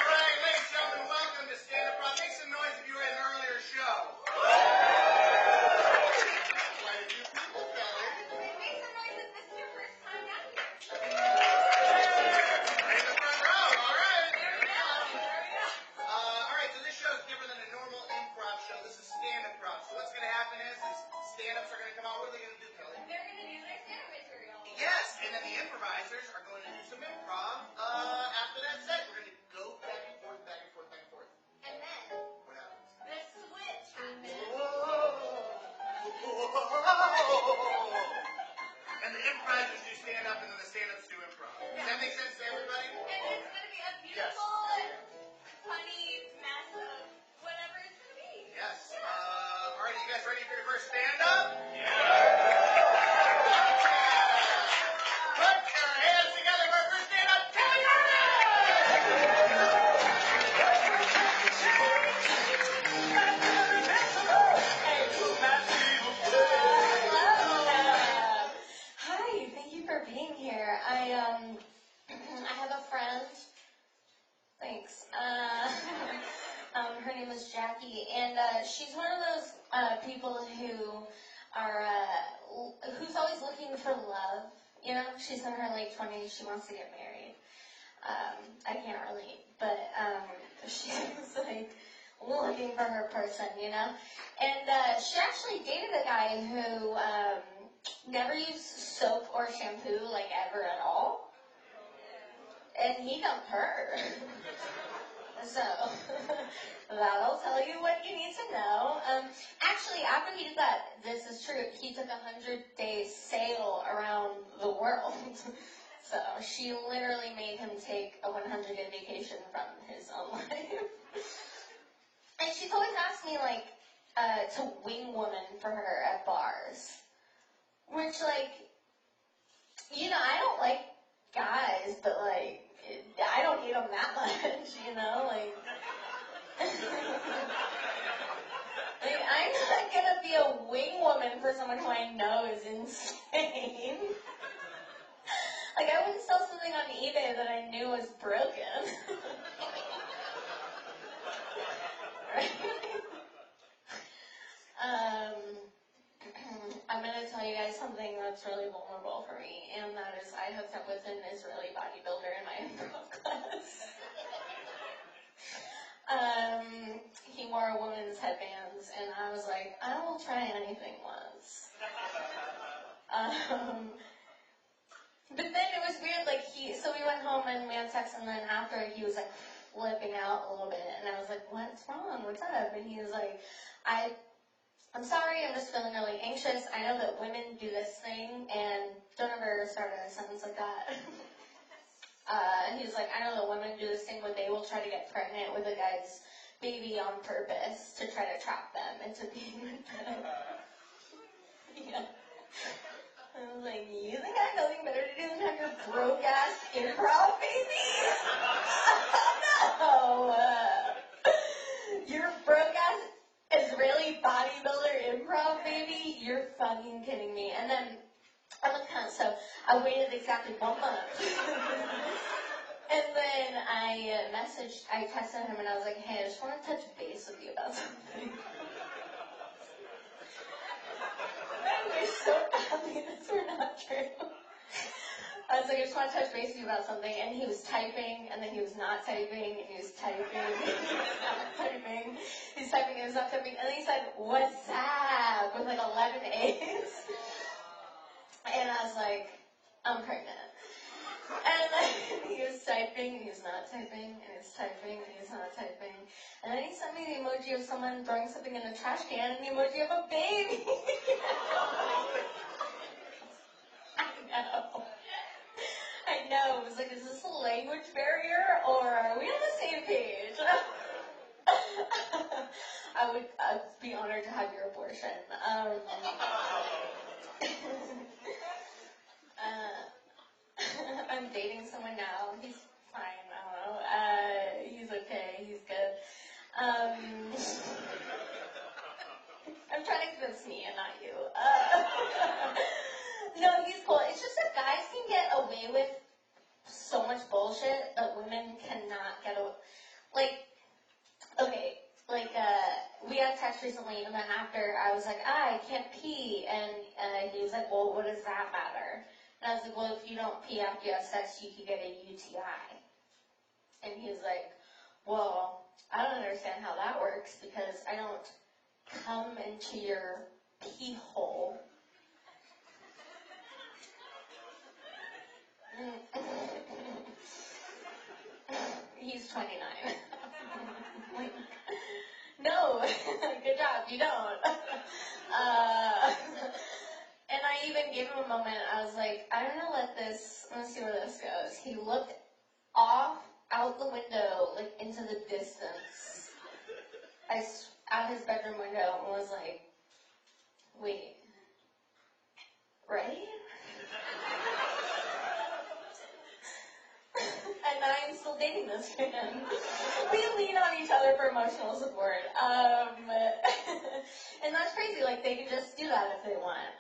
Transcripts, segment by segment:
right, ladies and gentlemen, welcome to Stand Up Prov. Make some noise if you were in an earlier show. Quite a few people, Kelly. Make some noise if this is your first time down here. In the front row, all right. There we go. All right, so this show is different than a normal improv show. This is stand-up prov. So what's going to happen is stand-ups are going to come out. What are they going to do, Kelly? They're going to do their stand-up material. Yes, and then the improvisers are going to do some improv. After that set, we're going to go back and forth, back and forth, back and forth. And then What happens? the switch happens. And the improvisers do stand-up, and then the stand-ups do improv. Does that make sense to everybody? And it's going to be a beautiful, funny mess of whatever it's going to be. Yes. All right, you guys ready for your first stand-up? Put your hands together for our first stand-up. Kelly Hi, thank you for being here. I have a friend. Thanks. Her name is Jackie, and she's one of those people who are who's always looking for love. You know, she's in her late 20s. She wants to get married. I can't relate, but she's like looking for her person, you know. And she actually dated a guy who never used soap or shampoo like ever at all, and he dumped her. So that'll tell you what you need to know. Actually, after he did that, this is true, he took a 100-day sail around the world. So she literally made him take a 100-day vacation from his own life. And she's always asked me, like, to wing woman for her at bars. Which, like, you know, I don't like guys, but, like, I don't hate them that much, you know, like, like, I'm not gonna be a wing woman for someone who I know is insane. Like, I wouldn't sell something on eBay that I knew was broken. Right? I'm gonna tell you guys something that's really vulnerable for me, and that is I hooked up with an Israeli bodybuilder in my improv class. He wore a woman's headbands, and I was like, I will try anything once. But then it was weird, like so we went home and we had sex, and then after he was like flipping out a little bit, and I was like, what's wrong? What's up? And he was like, I'm sorry, I'm just feeling really anxious. I know that women do this thing, and don't ever start a sentence like that. And he was like, I know that women do this thing where they will try to get pregnant with a guy's baby on purpose to try to trap them into being with them. Yeah. I was like, you think I have nothing better to do than have your broke-ass improv baby? No! Your broke-ass Israeli bodybuilder improv baby? You're fucking kidding me. And then, so I waited exactly 1 month. And then I texted him and I was like, hey, I just want to touch base with you about something. I wish so badly this were not true. I was like, I just want to touch base with you about something, and he was typing, and then he was not typing, and he was typing, and he was not typing. He's typing, and he was not typing, and then he said, what's up, with like 11 A's. And I was like, I'm pregnant. And then he was typing, and he was not typing, and he was typing, and he was not typing. And then he sent me the emoji of someone throwing something in a trash can, and the emoji of a baby. I know. It was like, is this a language barrier, or are we on the same page? I'd be honored to have your abortion. I'm dating someone now. He's fine. I don't know. He's okay. He's good. I'm trying to convince me and not you. away with so much bullshit that women cannot get away. Like, okay, like, we had sex recently, and then after, I was like, I can't pee, and he was like, well, what does that matter? And I was like, well, if you don't pee after you have sex, you could get a UTI. And he was like, well, I don't understand how that works, because I don't come into your pee hole. He's 29. Like, no, good job, you don't. And I even gave him a moment, I was like, I'm gonna see where this goes. He looked out the window, like, into the distance. Out his bedroom window, and was like, wait, right? And I'm still dating this man. We lean on each other for emotional support. And that's crazy, like, they can just do that if they want.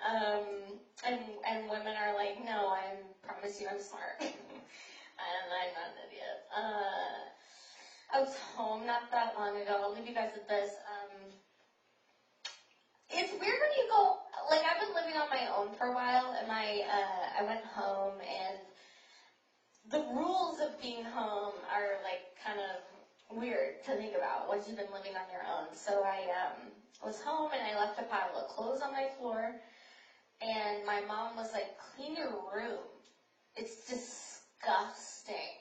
And women are like, no, I promise you I'm smart. And I'm not an idiot. I was home not that long ago. I'll leave you guys with this. It's weird when you go, like, I've been living on my own for a while, and I went home, and the rules of being home are, like, kind of weird to think about once you've been living on your own. So I was home, and I left a pile of clothes on my floor, and my mom was like, clean your room. It's disgusting.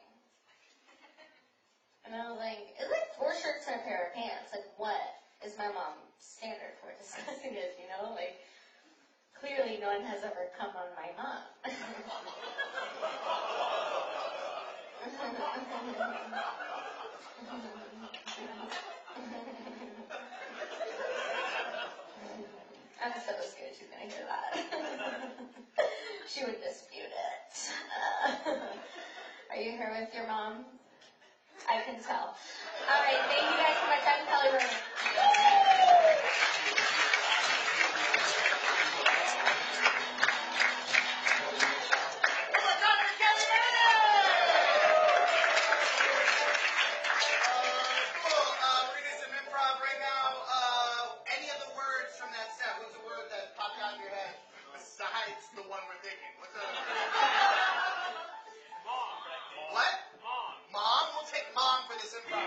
And I was like, it's like 4 shirts and a pair of pants. Like, what is my mom's standard for disgusting is, you know? Like, clearly no one has ever come on my mom. I'm so scared she's gonna hear that. She would dispute it. Are you here with your mom? I can tell. Alright, thank you guys so much. I'm Kelly Roman. Besides the one we're thinking. What's the other word? Mom. What? Mom. Mom? We'll take mom for this improv.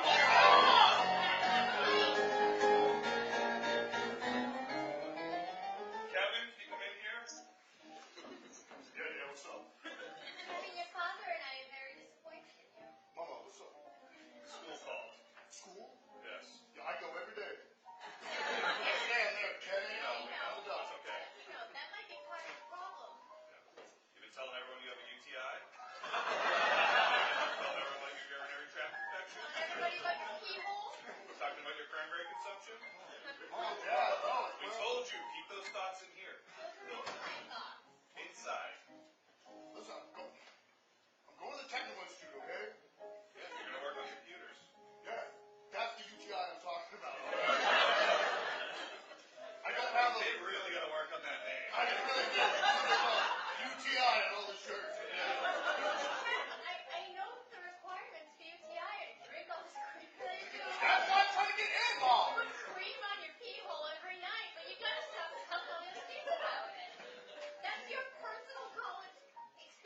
Kevin, can you come in here? Yeah, what's up? I mean, your father and I are very disappointed in you. Mama, what's up? School called. School? Yes. Yeah, I go every day. Every day I'm there. 10 a.m. That's okay. You know, that might be part of the problem. You've been telling everyone you have a UTI? Telling everyone about your urinary tract infection? Telling everybody about your keyhole. Talking about your cranberry consumption? Mom, Dad, no. We told you, keep those thoughts in here. Those are my thoughts. Inside. Listen, I'm going to the technical institute, okay? Yeah, you're gonna work on computers. Yeah, that's the UTI I'm talking about. I got down They really gotta work on that name. I really did. UTI and all the shirts. I know the requirements for UTI and drink all this cream that you do. That's why I'm trying to get in, Mom. Put cream on your pee hole every night, but you gotta stop telling all your kids about it. That's your personal college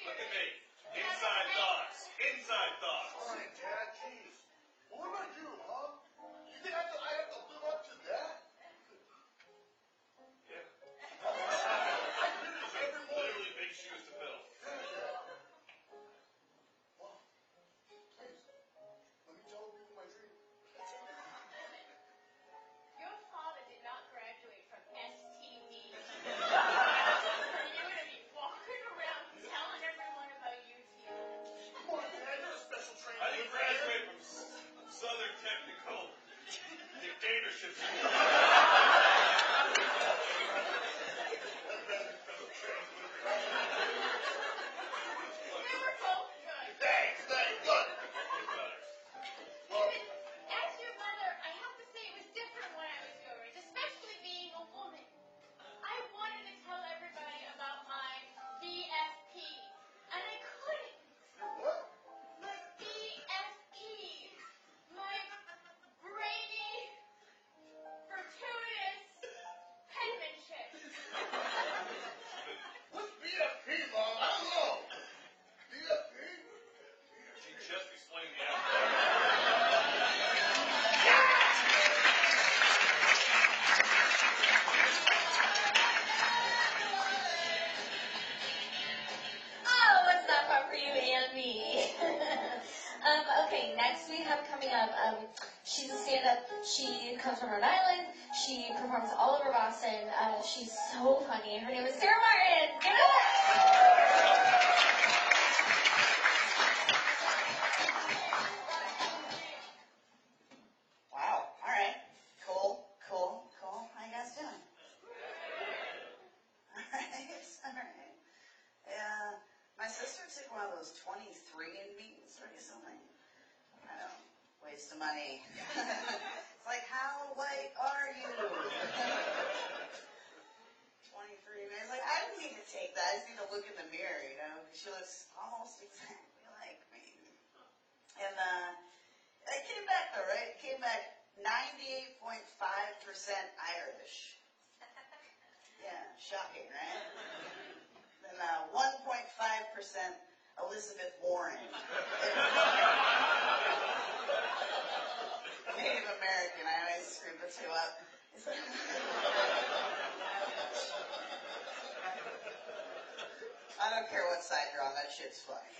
Look at experience. me. Inside thoughts. Inside thoughts. Fine, Dad, jeez. Well, what about you, huh? You think I have to live up to that? Yeah. I do this every morning. Literally big shoes to fill. have coming up, she's a stand-up. She comes from Rhode Island. She performs all over Boston. She's so funny. Her name is Sarah Martin. Give it up! Wow. All right. Cool. How you guys doing? All right. Yeah. My sister took one of those 23andMe's recently. I know. Waste of money. It's like, how white are you? 23. I was like, I don't need to take that. I just need to look in the mirror, you know, because she looks almost exactly like me. And it came back though, right? It came back 98.5% Irish. Yeah, shocking, right? And 1.5% Elizabeth Warren. Native American, I always screw the two up. I don't care what side you're on, that shit's funny.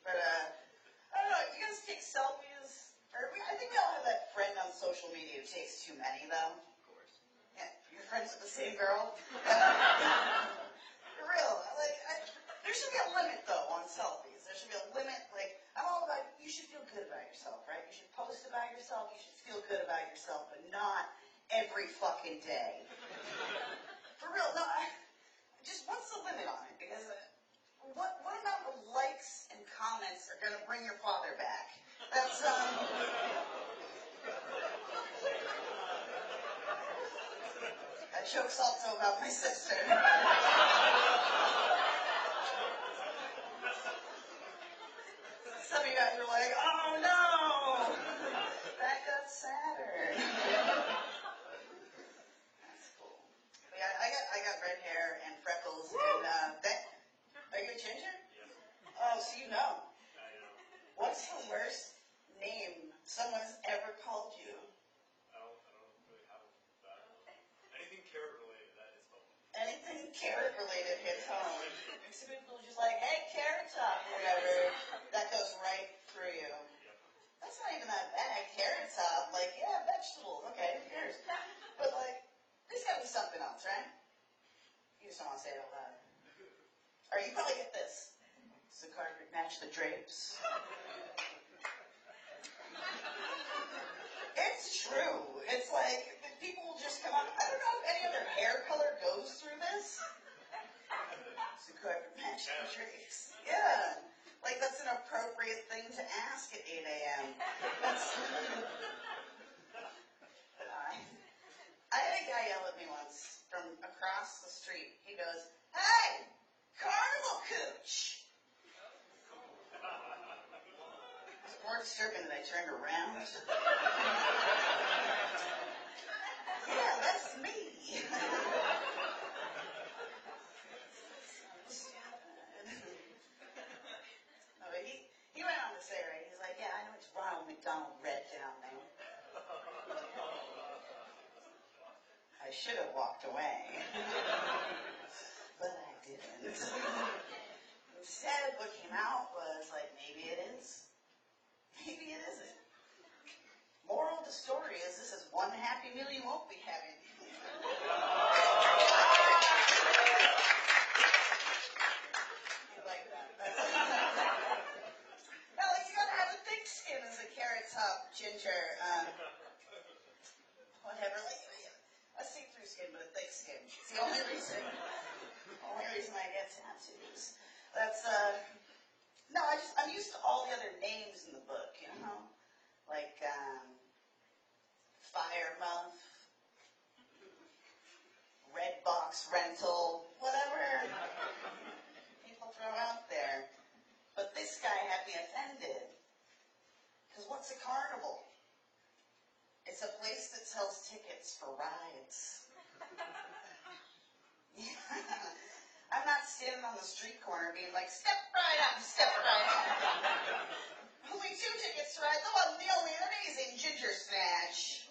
But I don't know, you guys take selfies? I think we all have that friend on social media who takes too many, though. Of course. Yeah, you're friends with the same girl? For real. There should be a limit, though, on selfies. There should be a limit. I'm all about, you should feel good about yourself, right? You should post about yourself. You should feel good about yourself, but not every fucking day. For real. No, just what's the limit on it? Because what amount of likes and comments are going to bring your father back? That's, that joke's also about my sister. Some of you guys are like, oh no! That got sadder. That's cool. But yeah, I got red hair and freckles and, are you a ginger? Yeah. Oh, so you know. I know. What's the worst name someone's ever called you? I don't really have that. Anything carrot related, that is home. Anything carrot related hits home. Some people are just like, hey, carrot top, whatever. That goes right through you. Yep. That's not even that bad. Carrot top, yeah, vegetable. Okay, who cares? But there's gotta be something else, right? You just don't want to say it out loud. Or you probably get this. Does the carpet match the drapes? It's true. It's like, people will just come up. I don't know if any other hair color goes through this. Does the carpet match the drapes? Yeah. That's an appropriate thing to ask at 8 a.m. I had a guy yell at me once from across the street. He goes, hey, carnival cooch. It's more disturbing that I turned around. Yeah, that's me. No, but he went on to say, right, he's like, yeah, I know it's Ronald McDonald Red down there. I should have walked away. But I didn't. Instead, what came out was maybe it is. Maybe it isn't. Moral of the story is this is one Happy Meal you won't be having. I like that. Well, you gotta have a thick skin as a carrot top ginger. Whatever, a see-through skin, but a thick skin. It's the only reason I get tattoos. That's, no, I'm used to all the other names in the book, you know? Fire Muff, Red Box Rental, whatever people throw out there. But this guy had me offended. Because what's a carnival? It's a place that sells tickets for rides. Yeah. I'm not standing on the street corner being like, step right up, step right up. Only 2 tickets to ride the one, the only, amazing ginger snatch.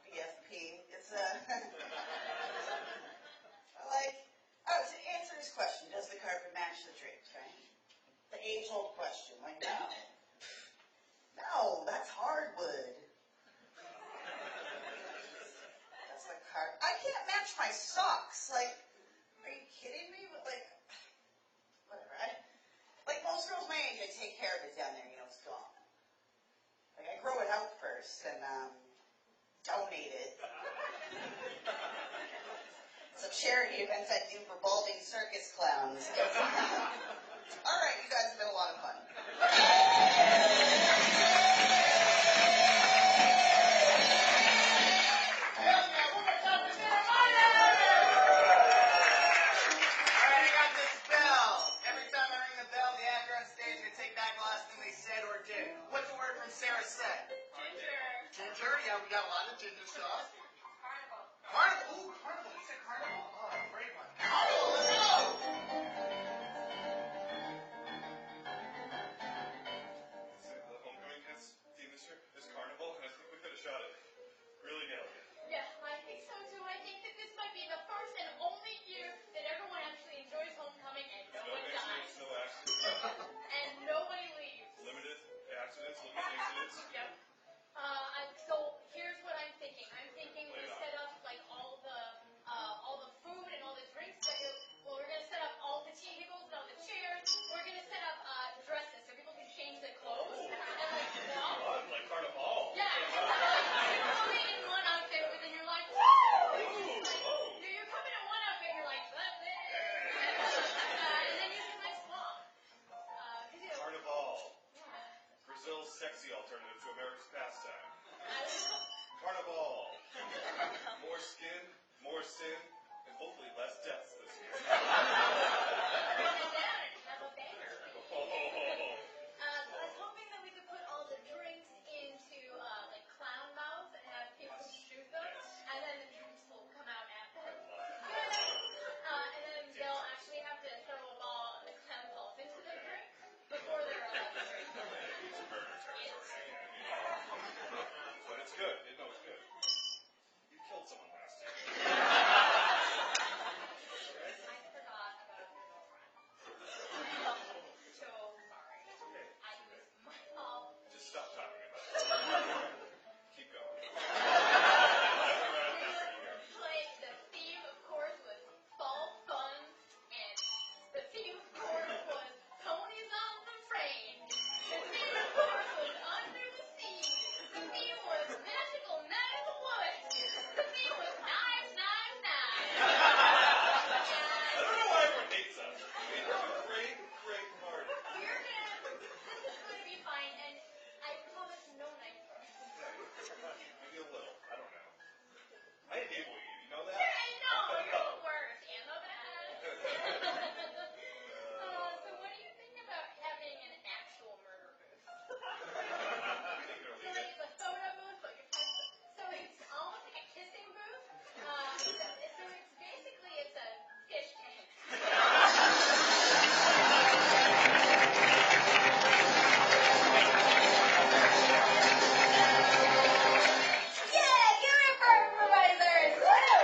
BFP. It's to answer his question, does the carpet match the drapes, right? ass. Like, are you kidding me? But like, whatever. Like most girls my age, I take care of it down there. You know, it's gone. Like I grow it out first and donate it. Some charity events I do for balding circus clowns. All right, you guys have been a lot of fun. Sarah said. Ginger. Ginger, yeah, we got a lot of ginger stuff. Carnival. Carnival, ooh, carnival, you said carnival? Oh, great one. Carnival, let's go! So the homecoming kids team this year is carnival, and I think we could have shot it. Really nailed it. Yeah, I think so too. I think that this might be the first and only year that everyone actually enjoys homecoming and no one dies. No accidents. And nobody leaves. Limited accidents, limited incidents. Yep. So here's what I'm thinking. I'm thinking we set up like all the food and all the drinks. We're gonna set up all the tables and all the chairs. We're gonna set up dresses so people can change their clothes. And like, you know? Oh, like carnival. Yeah. You're coming in one outfit, but then you're like, woo! You're coming in one outfit, and you're like, that's it. And then you can like swap. Carnival. Brazil's sexy alternative to America's pastime. Carnival. More skin, more sin, and hopefully less deaths this year. I was hoping that we could put all the drinks into like clown mouths and have people shoot them, and then the drinks will come out at them. And then they'll actually have to throw a ball of the clown balls into the drink before they're allowed to drink. It's murder territory. But it's good. No, it's good. You killed someone last year. I forgot about your girlfriend. So sorry. It's okay. It was my fault. Just stop talking about it. Keep going. Like the theme, of course, was fall fun, and the theme, of course, was ponies on the train. The theme, of course, was under the sea. The theme was magical night in the woods. The theme was knives, knives, knives. I don't know why everyone hates us. We have a great, great party. This is going to be fine, and I promise no knife throwing. Maybe a little. I don't know. I enable you. You know that? Yeah, I know, you're the worst and the best. So what do you think about having an actual murder booth? Take it or So leave like it. it's a photo booth, but so it's almost like a kissing booth. So it's basically it's a fish tank. Yeah, give it for improvisers. Woo!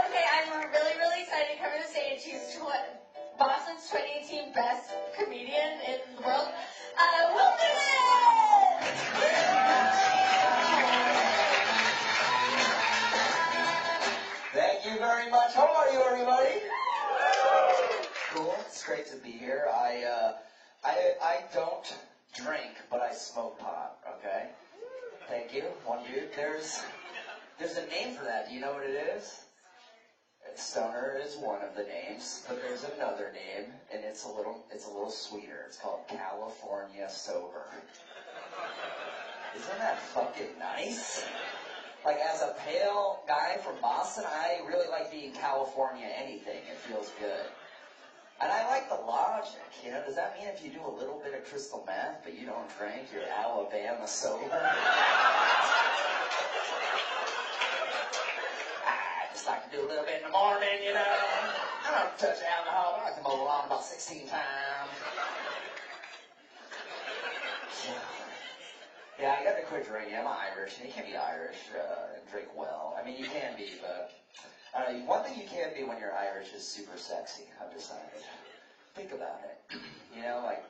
Okay, I'm really, really excited to come to the stage. He's Boston's 2018 best comedian in the world. Will Thank you very much. How are you, everybody? Cool. It's great to be here. I don't drink, but I smoke pot. Okay. Thank you. One dude. There's a name for that. Do you know what it is? Stoner is one of the names, but there's another name, and it's a little sweeter. It's called California Sober. Isn't that fucking nice? Like, as a pale guy from Boston, I really like being California anything. It feels good. And I like the logic, you know. Does that mean if you do a little bit of crystal meth, but you don't drink, you're Alabama sober? I just like to do a little bit in the morning, you know. I don't touch alcohol. I like to mow the lawn about 16 times. Yeah, you gotta quit drinking. I'm Irish, and you can't be Irish and drink well. I mean, you can be, but one thing you can be when you're Irish is super sexy. I've decided. Think about it. You know, like,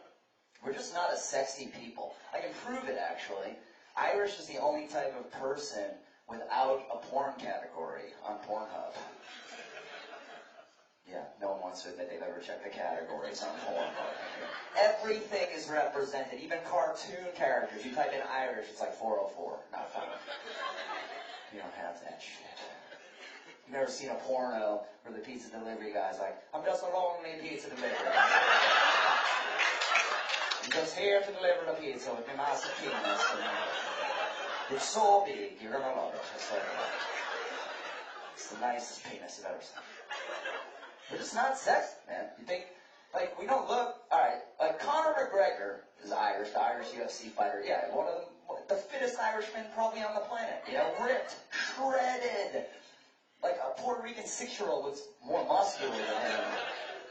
we're just not a sexy people. I can prove it, actually. Irish is the only type of person without a porn category on Pornhub. Yeah, no one wants to admit they've ever checked the categories on Pornhub. Everything is represented, even cartoon characters. You type in Irish, it's like 404, not found. You don't have that shit. You've never seen a porno where the pizza delivery guy's like, I'm just a lonely pizza delivery. I'm just here to deliver the pizza with my massive penis. It's so big, you're gonna love it. It's the nicest penis you've ever seen. But it's not sexy, man. You think, like, we don't look, alright, like Conor McGregor is Irish, the Irish UFC fighter. Yeah, one of the fittest Irishmen probably on the planet. You know, ripped, shredded. Like a Puerto Rican 6-year-old was more muscular than him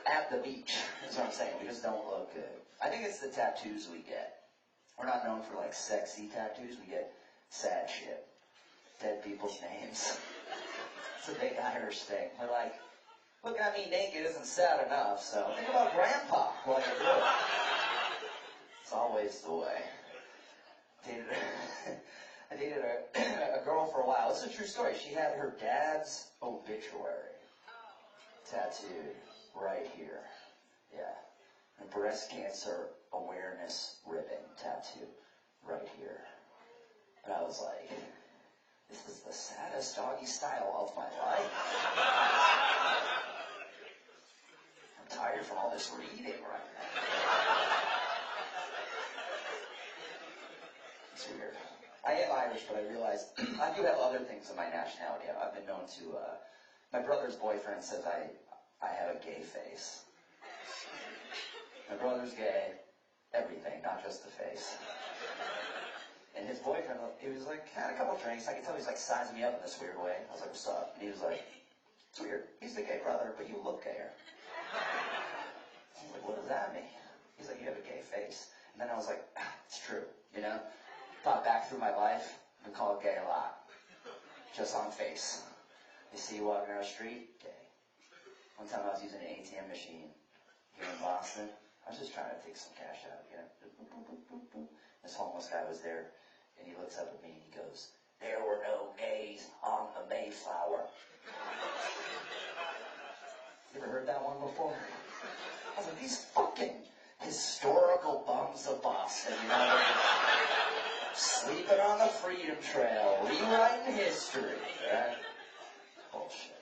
at the beach, is what I'm saying. We just don't look good. I think it's the tattoos we get. We're not known for, like, sexy tattoos. We get sad shit. Dead people's names. It's a big Irish thing. We're like, looking at me naked isn't sad enough, so think about Grandpa. Like, it's always the way. I dated a girl for a while. It's a true story. She had her dad's obituary tattooed right here. Yeah. And breast cancer awareness ribbon tattoo right here. And I was like, this is the saddest doggy style of my life. I'm tired from all this reading right now. It's weird. I am Irish, but I realize I do have other things in my nationality. I've been known to, my brother's boyfriend says I have a gay face. My brother's gay, everything, not just the face. And his boyfriend, he was like, had a couple drinks. I could tell he was like sizing me up in this weird way. I was like, what's up? And he was like, it's weird. He's the gay brother, but you look gayer. I was like, what does that mean? He's like, you have a gay face. And then I was like, it's true, you know? Thought back through my life, I've been called gay a lot. Just on face. You see you walking down the street, gay. One time I was using an ATM machine here in Boston. I was just trying to take some cash out, you know? This homeless guy was there, and he looks up at me and he goes, there were no gays on the Mayflower. You ever heard that one before? I was like, these fucking historical bums of Boston, you know? Sleeping on the Freedom Trail, rewriting history, right? Bullshit.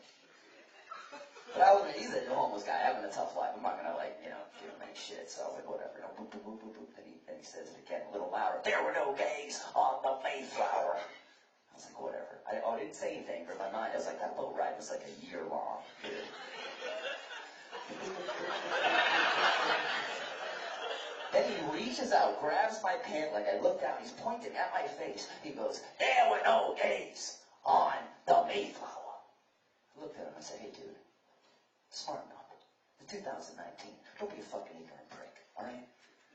But he's a homeless guy having a tough life. I'm not gonna, like, you know, give him any shit, so I was like, whatever. No, boop, boop, boop, boop, boop. Then he says it again a little louder. There were no gays on the Mayflower. I was like, whatever. I didn't say anything, but in my mind, I was like, that boat ride was like a year long, dude. Then he reaches out, grabs my pant leg. I look down, he's pointing at my face. He goes, there were no gays on the Mayflower. I looked at him and said, hey, dude, smarten up. It's 2019. Don't be a fucking ignorant prick, all right?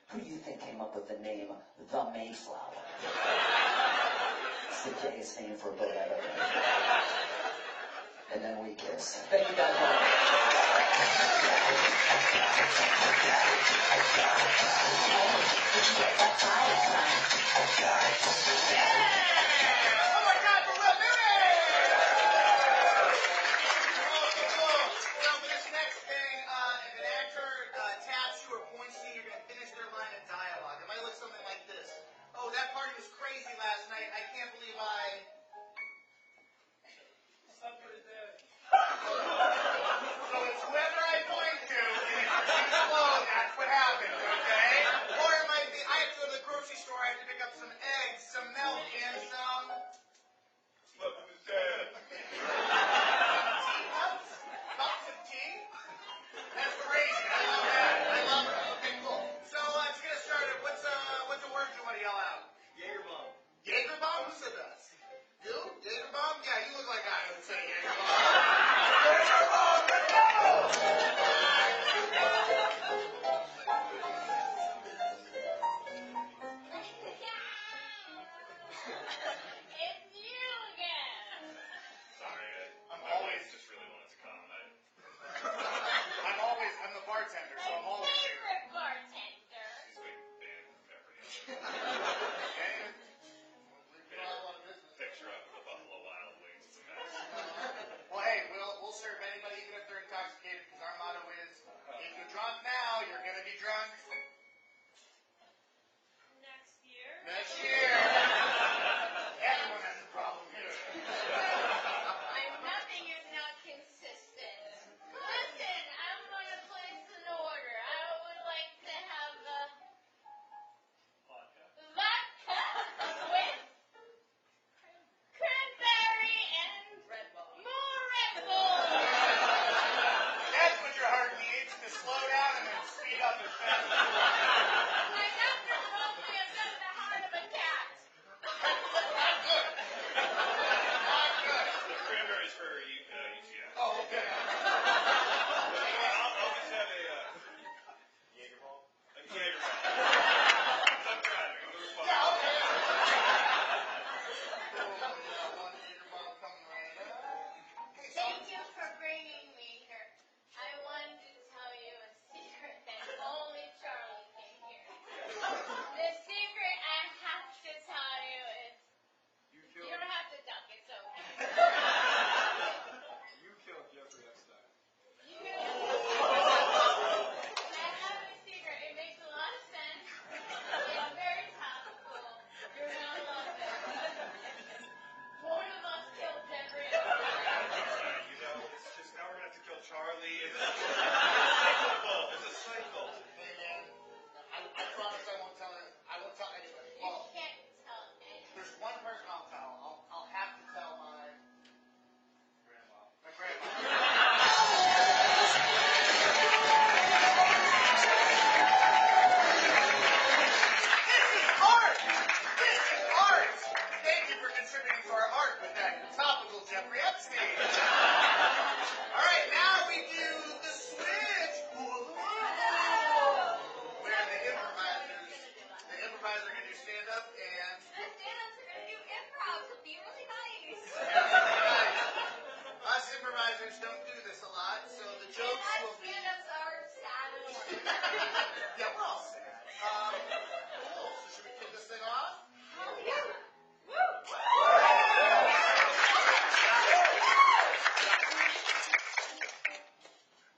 Who do you think came up with the name The Mayflower? It's the gayest name for a boat I've ever heard. And then we kissed. Thank you guys very much. Some milk and some improvisers don't do this a lot, so the jokes will be... Stand-ups are sad and boring. Yeah, we're all sad. Cool. So should we kick this thing off? Oh, yeah. Woo!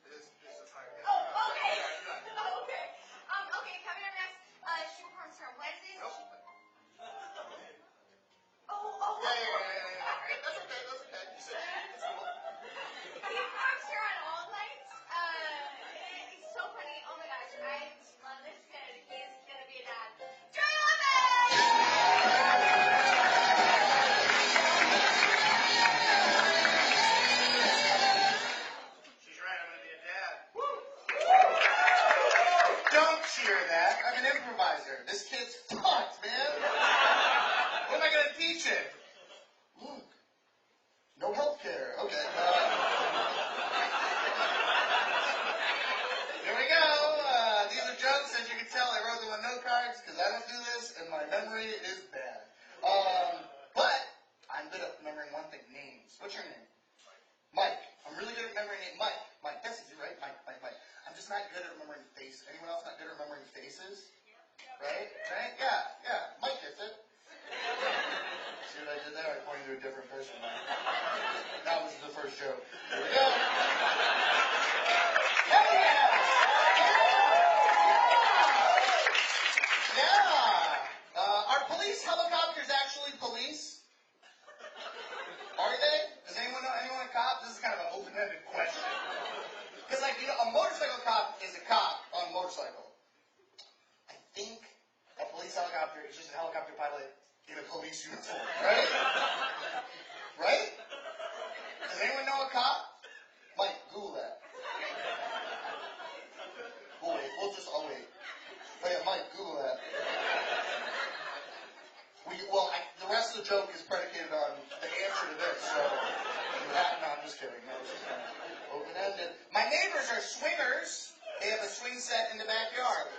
This is hard. Oh, okay. Oh, okay. Okay, coming up next, she performs her Wednesdays. Nope. Oh. Yeah. That's okay. You said it's cool. He performs her on all nights. He's so funny. Oh my gosh, I just love this kid. He's gonna be a dad. Joey She's right, I'm gonna be a dad. Woo! Don't cheer that. I'm an improviser. This kid's fucked, man. What am I gonna teach him? Look, no health care. Okay. Here we go. These are jokes. As you can tell, I wrote them on note cards because I don't do this and my memory is bad. But I'm good at remembering one thing: names. What's your name? Mike. I'm really good at remembering names. Mike. That's easy, right? Mike. I'm just not good at remembering faces. Anyone else not good at remembering faces? Right? Yeah. Mike gets it. See what I did there? I pointed to a different person. That was the first joke. Here we go. Hell yeah! Are police helicopters actually police? Are they? Does anyone know? Anyone a cop? This is kind of an open-ended question. Because, a motorcycle cop is a cop on a motorcycle. I think a police helicopter is just a helicopter pilot in a police uniform, right? Right? Does anyone know a cop? Mike, Google that. We'll wait. I'll wait. Oh yeah, Mike, Google that. The rest of the joke is predicated on the answer to this, so... No, I'm just kidding. That was just kind of open-ended. My neighbors are swingers. They have a swing set in the backyard.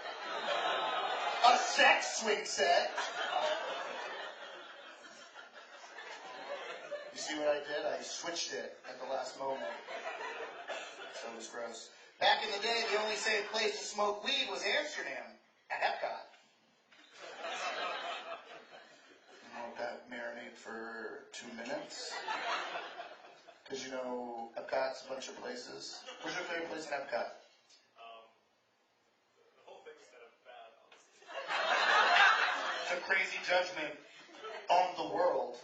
A sex swing set. You see what I did? I switched it at the last moment. So it was gross. Back in the day, the only safe place to smoke weed was Amsterdam, at Epcot. Let that marinate for 2 minutes. Because Epcot's a bunch of places. What's your favorite place in Epcot? The whole thing's kind of bad, honestly. It's a crazy judgment on the world.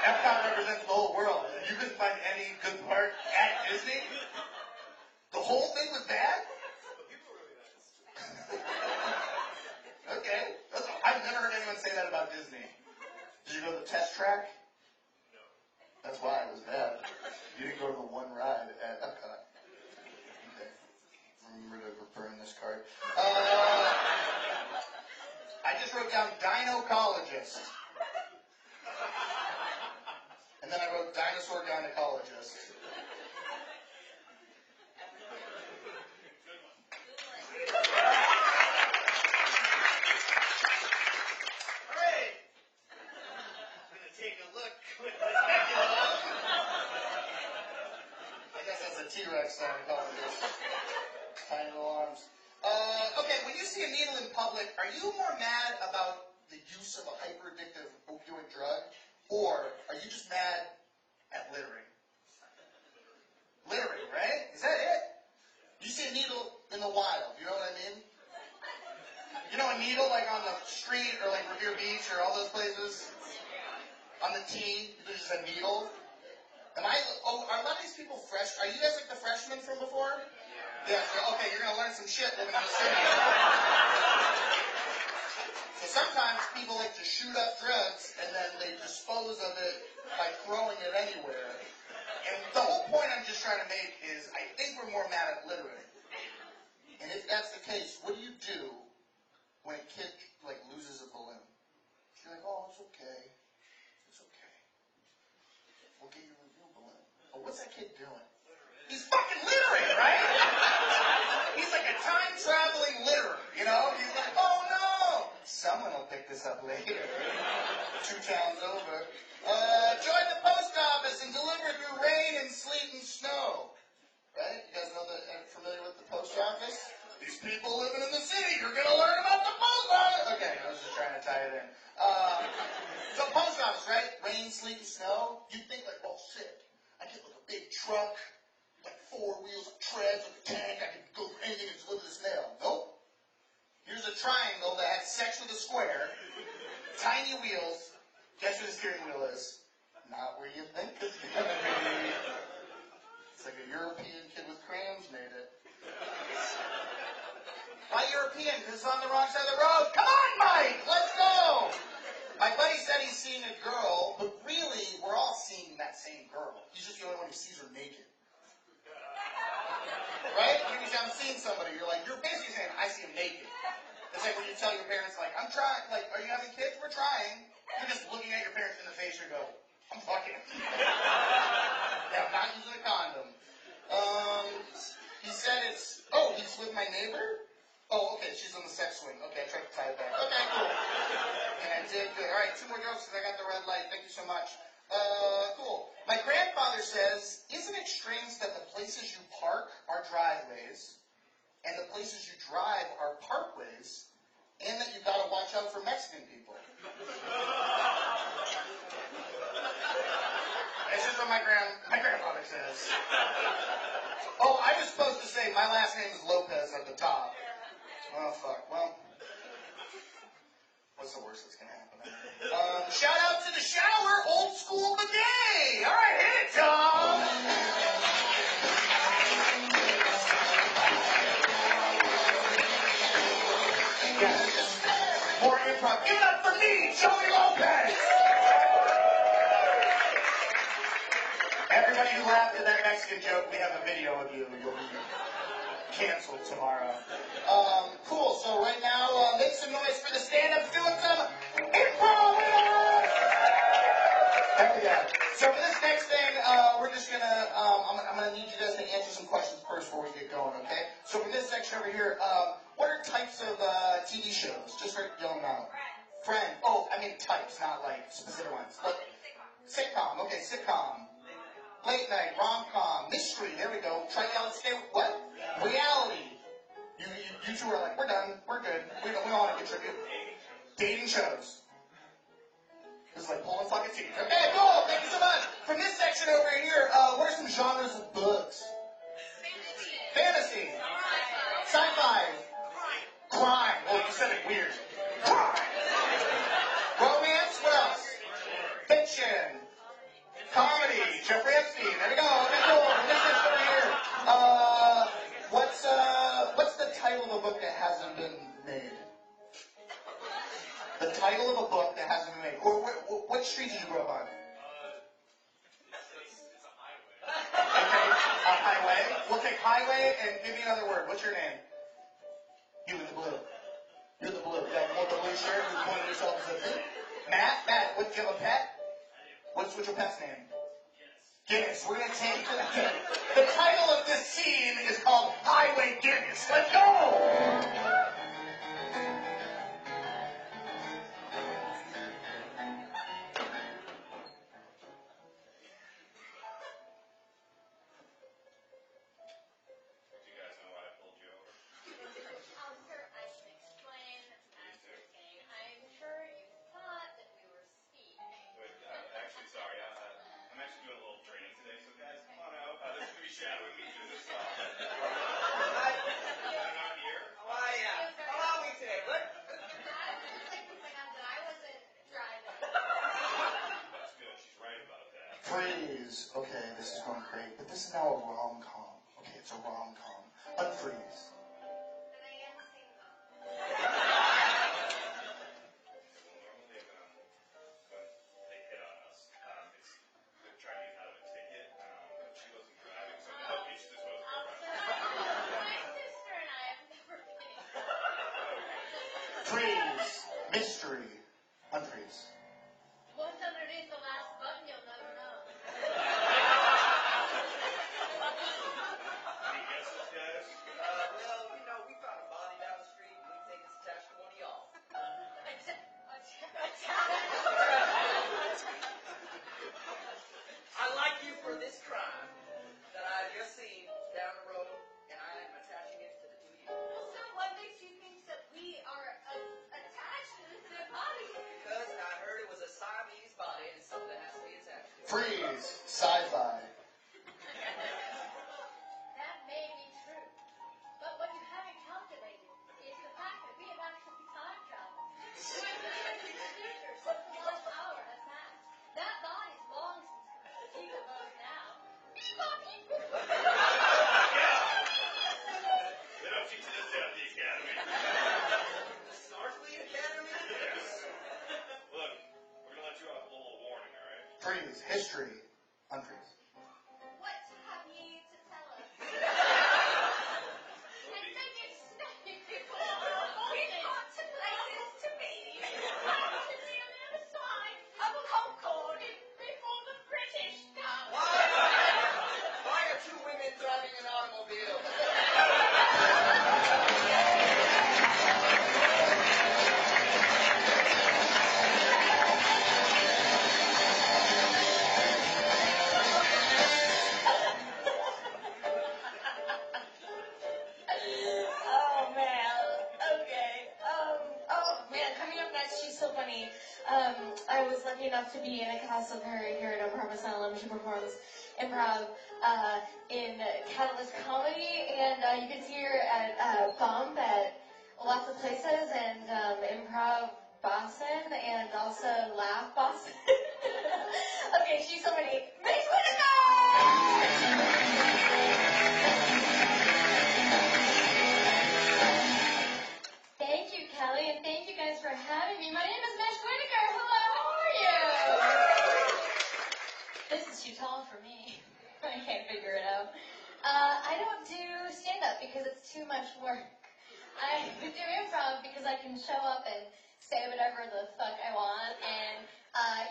Epcot represents the whole world. You couldn't find any good part at Disney? The whole thing was bad? The people are really nice. Okay. I've never heard anyone say that about Disney. Did you go to the test track? No. That's why it was bad. You didn't go to the one ride at Epcot. Okay. Remember to burn this card. I just wrote down gynecologist. And then I wrote dinosaur gynecologist. Alright. I'm going to take a look with the pendulum. I guess that's a T-Rex gynecologist. Tiny little arms. Okay, when you see a needle in public, are you more mad about the use of a hyper-addictive opioid drug? Or are you just mad at littering? Littering, right? Is that it? You see a needle in the wild, you know what I mean? You know a needle like on the street or like Revere Beach or all those places? On the tee, there's just a needle. Are a lot of these people fresh? Are you guys like the freshmen from before? Yeah, okay, you're going to learn some shit living in the city. So sometimes people like to shoot up drugs and then they dispose of it by throwing it anywhere. And the whole point I'm just trying to make is I think we're more mad at littering. And if that's the case, what do you do when a kid loses a balloon? You're like, oh, it's okay. It's okay. We'll get you a new balloon. But what's that kid doing? He's fucking littering, right? He's like a time-traveling litterer, you know? He's like, oh no! Someone will pick this up later. 2 towns over. Join the post office and deliver through rain and sleet and snow. sleet and snow, you'd think like, oh shit, I get like a big truck, like 4 wheels, treads, with a tank, I could go for anything and deliver this mail. Nope. Here's a triangle that had sex with a square, tiny wheels. Guess what the steering wheel is? Not where you think it's gonna be. It's like a European kid with crayons made it. Why European? Because it's on the wrong side of the road. Come on, Mike! Let's go! My buddy said he's seeing a girl, but really, we're all seeing that same girl. He's just the only one who sees her naked. Right? Every time I'm seeing somebody, you're like, you're basically saying, I see him naked. It's like when you tell your parents, like, I'm trying, like, are you having kids? We're trying. You're just looking at your parents in the face and go, I'm fucking. Yeah, I'm not using a condom. He said he's with my neighbor? Oh, okay, she's on the sex swing. Okay, I tried to tie it back. Okay, cool. And I did good. All right, 2 more jokes because I got the red light. Thank you so much. Cool. My grandfather says, isn't it strange that the places you park are driveways and the places you drive are parkways and that you've got to watch out for Mexican people? This is what my grandfather says. Oh, I was supposed to say my last name is Lopez at the top. Oh, fuck. Well, what's the worst that's going to happen? Shout out to the shower, old school bidet. All right, hit it, Tom. Yeah. More improv. Give it up for me, Joey Lopez. Everybody who laughed at that Mexican joke, we have a video of you. You'll be canceled tomorrow. Cool. So right now, make some noise for the stand-ups doing some improv. Hell yeah. So for this next thing, we're just gonna, I'm gonna need you guys to answer some questions first before we get going, okay? So for this section over here, what are types of TV shows? Just for yelling out. Friend. Oh, I mean types, not like specific ones. Like, sitcom. Okay, sitcom. Late night, rom-com, mystery. There we go. Try to yell and stay. What? Reality. You two are like, we're done. We're good. We don't want to contribute. Dating shows. It's like pulling fucking teeth. Okay, cool. Thank you so much. From this section over here, what are some genres of books? Fantasy. Sci-fi. Crime. Well, you said it weird. Crime. Romance. What else? Fiction. Comedy. Jeffrey Epstein. There we go. Okay, cool. From this section over here, what's the title of a book that hasn't been made? The title of a book that hasn't been made. Or what street did you grow up on? It's a highway. Okay, a highway. We'll take highway and give me another word. What's your name? You in the blue. You're the blue. You got more blue shirt. You're pointing yourself as a thing. Matt, do you have a pet? What's your pet's name? Guinness. We're going to take the title of this scene is called Highway Guinness. Let's go! Do you guys know why I pulled you over? Officer, I can explain after saying I'm sure you thought that we were speeding. Wait, actually, sorry. I'm actually doing a little training today, so guys, come on out. This is going to be shadowing me through this I'm not here. Why, allow me today, Rick. I would just like to point out that I wasn't driving. That's good. She's right about that. Freeze. Okay, this is going great. But this is now a rom-com. Okay, it's a rom-com. Unfreeze. And I am single. Normally, when they hit on us, they're trying to get out of a ticket, but she wasn't driving, so now each disposable Officer, driver. my sister and I have never been. Freeze. Mystery. Unfreeze. What's underneath the last button, you'll never know. Any guesses, guys? Well, we found a body down the street and we think it's attached to one of y'all. I like you for this crime that I've just seen down the road, and I am attaching it to the two of you. Well, sir, what makes you think that we are attached to this dead body? Because I heard it was a Siamese body, and it's something that has to be Freeze. Sci-fi. That may be true. But what you haven't calculated is the fact that we have actually time traveled. We went years in the future since the last hour has passed. That body's long since fatigued of us now. They don't teach this down at the academy. Snorkeling Academy? Yes. Look, we're gonna let you off a little warning, all right? Freeze. History. Unfreeze. What have ye to tell us? I think it's nothing before. We've got to places to be. Actually on the other side of a Concorde before the British come. Why are two women driving an automobile? Oh man. Okay. Oh man. Coming up next, she's so funny. I was lucky enough to be in a class with her here at Improv Asylum. She performs improv in Catalyst Comedy, and you can see her at Bump at lots of places, and Improv Boston, and also Laugh Boston. Okay, she's so funny. Miss Whitaker! Thank you, Kelly, and thank you guys for having me. My name is Miss Whitaker. Hello, how are you? This is too tall for me. I can't figure it out. I don't do stand-up because it's too much work. I do improv because I can show up and say whatever the fuck I want, and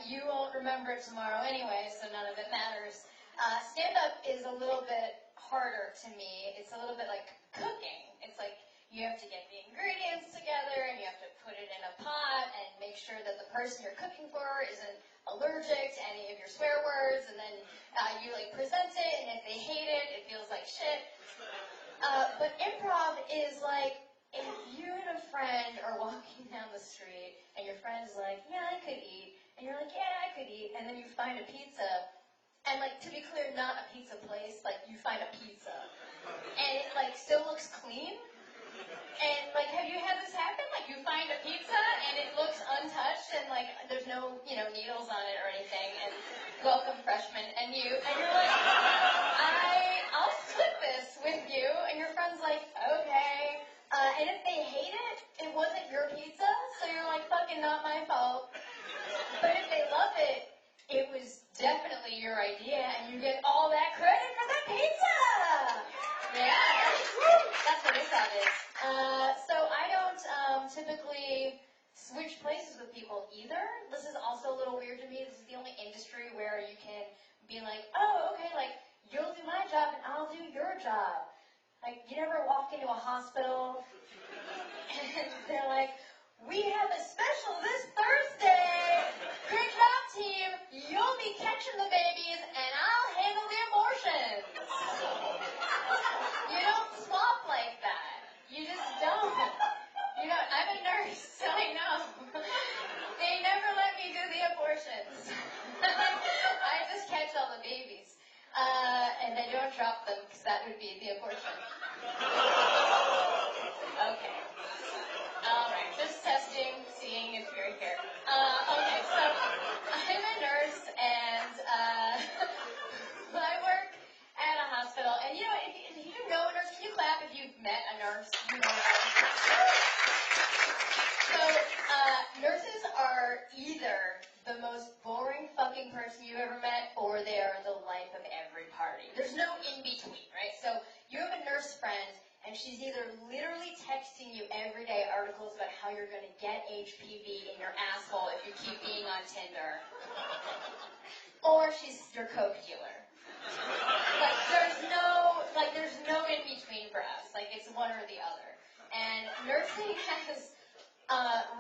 you won't remember it tomorrow anyway, so none of it matters. Stand-up is a little bit harder to me. It's a little bit like cooking. It's like you have to get the ingredients together, and you have to put it in a pot, and make sure that the person you're cooking for isn't allergic to any of your swear words, and then you like present it, and if they hate it, it feels like shit. But improv is like, if you and a friend are walking down the street, and your friend's like, yeah, I could eat, and you're like, yeah, I could eat, and then you find a pizza, and like, to be clear, not a pizza place, like, you find a pizza, and it like still looks clean. And, like, have you had this happen? Like, you find a pizza, and it looks untouched, and, like, there's no, needles on it or anything, and welcome, freshman, and you're like, I'll split this with you, and your friend's like, okay. And if they hate it, it wasn't your pizza, so you're like, fucking not my fault. But if they love it, it was definitely your idea, and you get all that credit for the pizza! Yeah, that's what improv is. So I don't typically switch places with people either. This is also a little weird to me. This is the only industry where you can be like, oh, okay, like, you'll do my job and I'll do your job. Like, you never walk into a hospital and they're like, we have a special this Thursday. Great job, team. You'll be catching the babies and I'll handle the abortions. You don't swap like that. You just don't. I'm a nurse, so I know. They never let me do the abortions. I just catch all the babies. And I don't drop them, because that would be the abortion. Okay. Alright, just testing, seeing if you're here. Okay, so I'm a nurse, and I work at a hospital. And you know, if you know a nurse, can you clap if you've met a nurse? You know a nurse. So, nurses are either the most boring fucking person you ever met, or they are the life of every party. There's no in-between, right? So, you have a nurse friend, and she's either literally texting you every day articles about how you're going to get HPV in your asshole if you keep being on Tinder, or she's your coke dealer. There's no in-between for us. Like, it's one or the other. And nursing has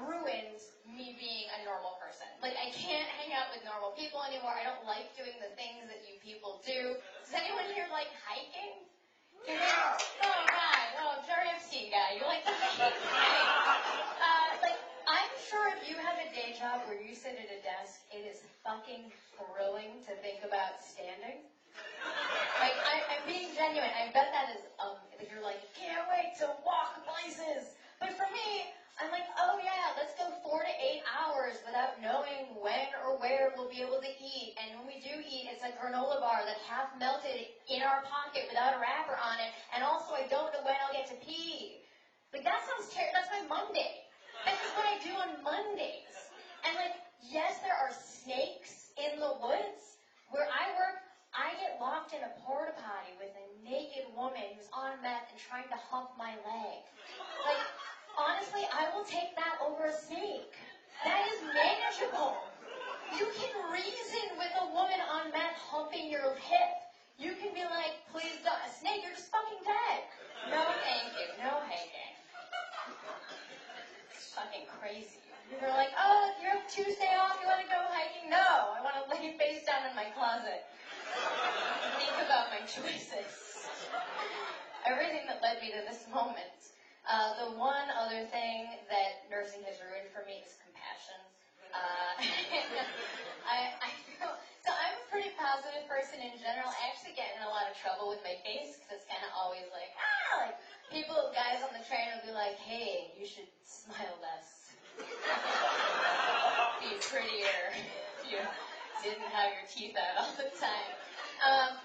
ruined me being a normal person. Like, I can't hang out with normal people anymore. I don't like doing the things that you people do. Does anyone here like hiking? Oh, God. Oh, Jerry Epstein guy. You like to hike? I'm sure if you have a day job where you sit at a desk, it is fucking thrilling to think we'll be able to eat. And when we do eat, it's a granola bar that's half melted in our pocket without a wrapper on it. And also, I don't know when I'll get to pee. Like, that sounds terrible. That's my Monday. This is what I do on Mondays. And, like, yes, there are snakes in the woods. Where I work, I get locked in a porta potty with a naked woman who's on meth and trying to hump my leg. Like, honestly, I will take that over a snake. That is manageable. You can reason with a woman on meth humping your hip. You can be like, please don't, a snake, you're just fucking dead. No, thank you. No, thank you. It's fucking crazy. You're like, oh, you have Tuesday off, you want to go hiking? No, I want to lay face down in my closet. Think about my choices. Everything that led me to this moment. The one other thing that nursing has ruined for me is compassion. So I'm a pretty positive person in general. I actually get in a lot of trouble with my face because it's kind of always like, like people, guys on the train will be like, hey, you should smile less. Be prettier if you didn't have your teeth out all the time.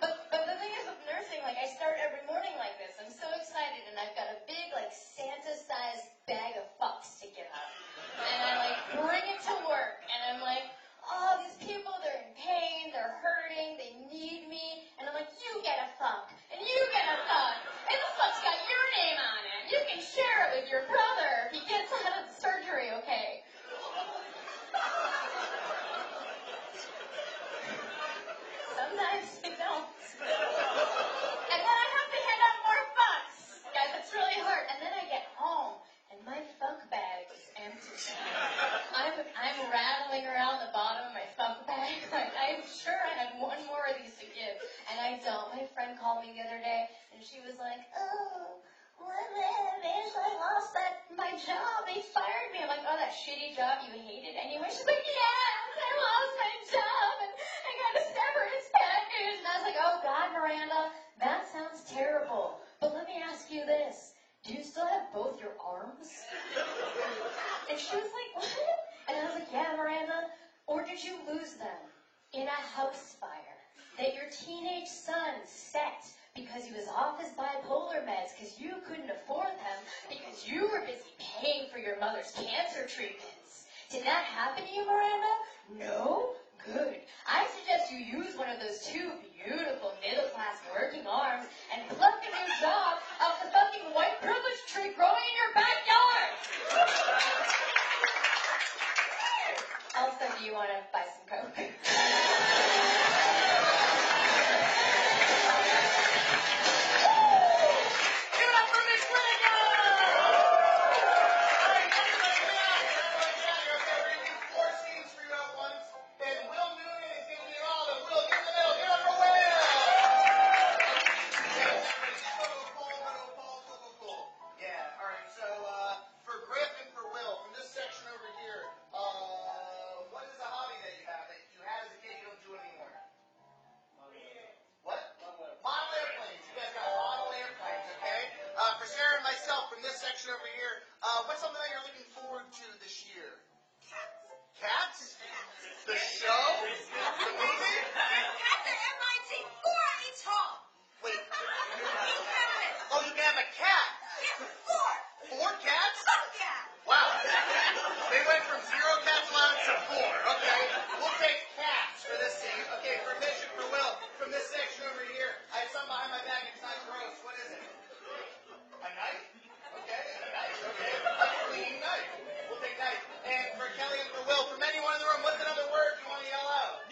But the thing is with nursing, like I start every morning like this. I'm so excited and I've got a big like Santa-sized bag of fucks to give out. And I like bring it to work and I'm like, oh, these people, they're in pain, they're hurting, they need me. And I'm like, you get a fuck, and you get a fuck, and the fuck's got your name on it. You can share it with your brother if he gets out of the surgery, okay? Sometimes they don't. And then I have to hand out more fucks. Guys, it's really hard. And then I get home, and my fuck bag is empty. I'm rattling around the bottom of my fuck bag. Like, I'm sure I had one more of these to give, and I don't. My friend called me the other day, and she was like, oh, what man, I lost my job. They fired me. I'm like, oh, that shitty job you hated anyway. She's like, yes, I lost my job, and I got a severance package. And I was like, oh, God, Miranda, that sounds terrible. But let me ask you this. Do you still have both your arms? And she was like, what? And I was like, yeah, Miranda. Or did you lose them in a house fire that your teenage son set because he was off his bipolar meds because you couldn't afford them because you were busy paying for your mother's cancer treatments? Did that happen to you, Miranda? No? Good. I suggest you use one of those two beautiful middle-class working arms and pluck a new job off the fucking white privilege tree growing in your backyard. Also, do you want to buy some Coke? Give it up for Miss Whittaker! Alright, we're gonna do 4 scenes for you at once. And Will Noonan is gonna be all of Will. Get in the middle. Give it up for Will! Cool. Yeah, alright, so for Griff and for Will, from this section over here, what is a hobby that you have that you had as a kid you don't do anymore? What? Model airplanes. You guys got model airplanes, okay? For Sarah and myself, from this section over here, what's something that you're looking forward to this year? Cats? The show? The movie? Cats at MIT, 4 each hall. Wait. Incredible. Oh, you can have a cat? Yeah, 4. 4 cats? Oh, yeah. Wow. They went from 0 cats allowed to 4. Okay. We'll take cats for this scene. Okay, for Mission, for Will, from this section over here, I have something behind my back. It's not gross. What is it? A knife. Okay, a knife. Okay. A clean knife. We'll take knife. And for Kelly and for Will, from anyone in the room, what's another word you want to yell out?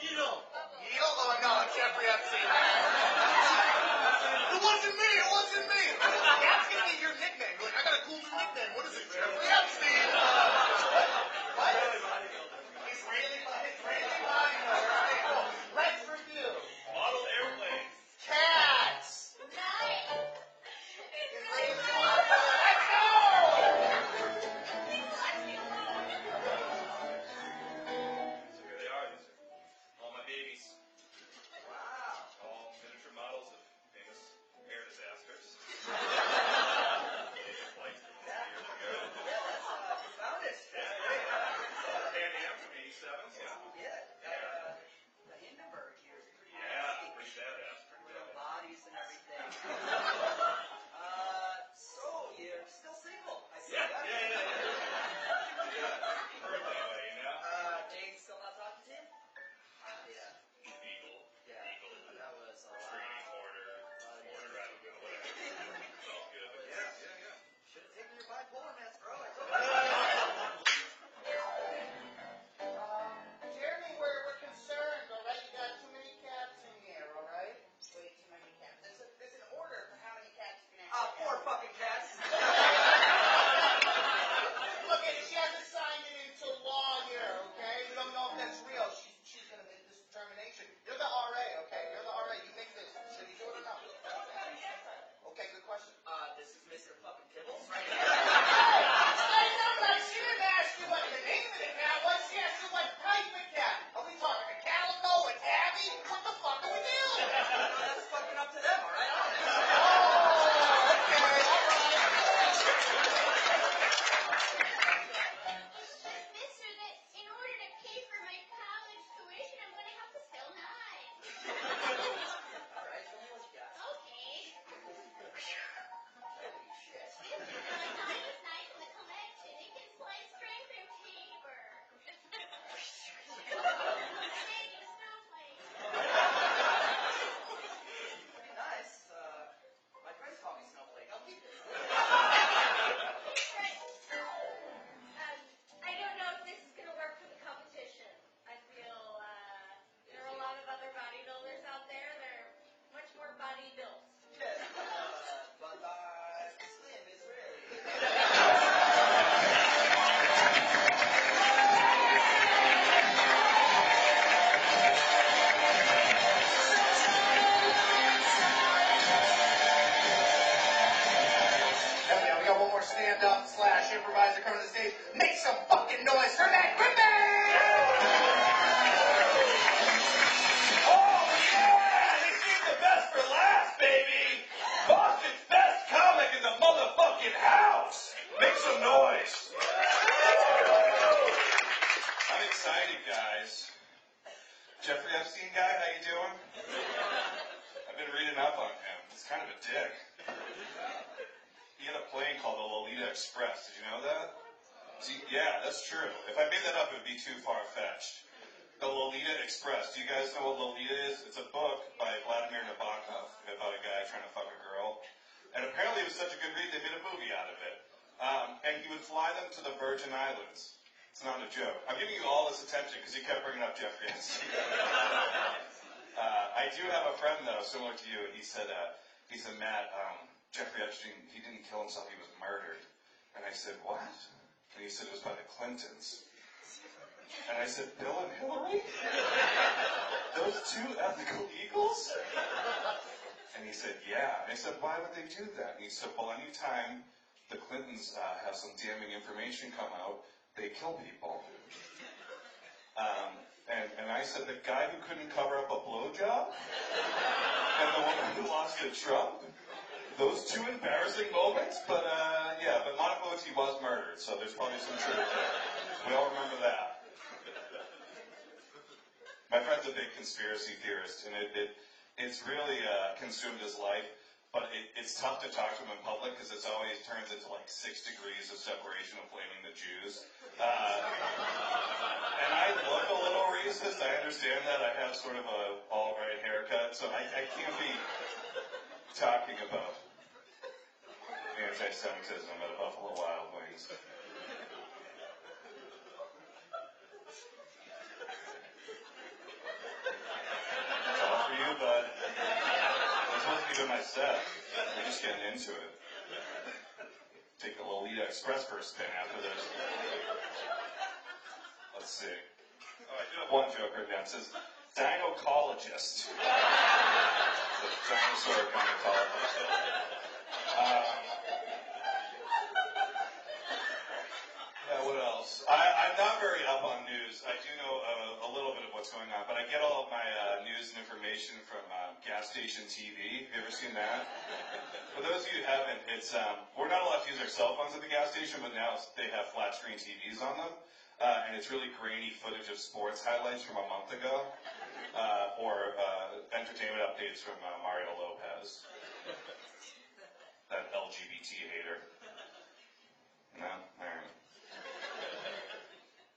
stand-up/improviser coming to the stage. Make some fucking noise for Matt Griffin! Oh, yeah! They saved the best for last, baby! Boston's best comic in the motherfucking house! Make some noise! I'm excited, guys. Jeffrey Epstein guy, how you doing? I've been reading up on him. He's kind of a dick. He had a plane called the Lolita Express. Did you know that? See, yeah, that's true. If I made that up, it would be too far-fetched. The Lolita Express. Do you guys know what Lolita is? It's a book by Vladimir Nabokov about a guy trying to fuck a girl. And apparently it was such a good read, they made a movie out of it. And he would fly them to the Virgin Islands. It's not a joke. I'm giving you all this attention because you kept bringing up Jeffrey Epstein. I do have a friend, though, similar to you, and he said, Matt, Jeffrey Epstein, he didn't kill himself, he was murdered. And I said, what? And he said it was by the Clintons. And I said, Bill and Hillary? Those two ethical eagles? And he said, yeah. And I said, why would they do that? And he said, well, anytime the Clintons have some damning information come out, they kill people. And I said, the guy who couldn't cover up a blowjob? And the woman who lost to Trump? Those two embarrassing moments? But Monica Lewinsky was murdered, so there's probably some truth there. We all remember that. My friend's a big conspiracy theorist, and it's really consumed his life. But it's tough to talk to him in public because it always turns into like 6 degrees of separation of blaming the Jews. And I look a little racist. I understand that. I have sort of a all-right haircut, so I can't be talking about anti-Semitism at a Buffalo Wild Wings. It's all for you, bud. This wasn't even my set. We're just getting into it. Take the Lolita Express for a spin after this. Let's see. Oh, I do have one joke right now. It says, gynecologist. The dinosaur gynecologist. What else? I'm not very up on news. I do know a little bit of what's going on, but I get all of my news and information from gas station TV. Have you ever seen that? For those of you who haven't, it's we're not allowed to use our cell phones at the gas station, but now they have flat screen TVs on them, and it's really grainy footage of sports highlights from a month ago, or entertainment updates from Mario Lopez, that LGBT hater. No, all right.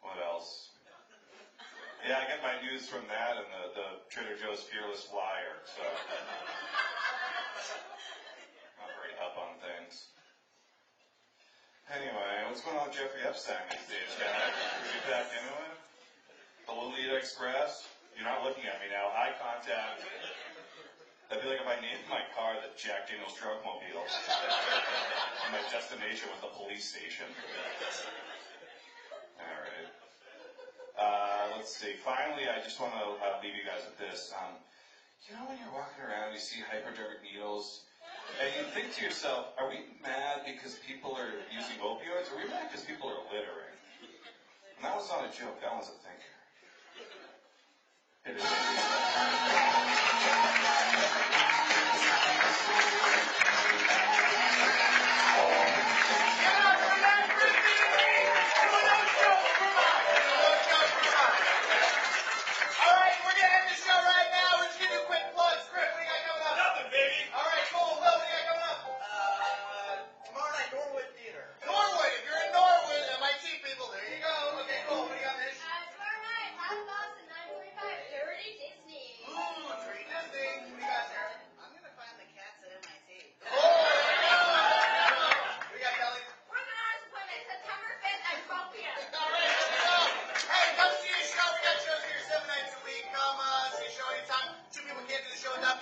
What else? Yeah, I get my news from that and the Trader Joe's Fearless Flyer, so not very up on things. Anyway, what's going on with Jeffrey Epstein these days, guys? Get back into it? The Lolita Express? You're not looking at me now. Eye contact. That'd be like if I named my car the Jack Daniels Drugmobile. And my destination was the police station. Alright. Let's see. Finally, I just want to leave you guys with this. You know when you're walking around, you see hypodermic needles, and you think to yourself, are we mad because people are using opioids, or are we mad because people are littering? And that was not a joke. That was a thinker. It is.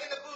In the booth.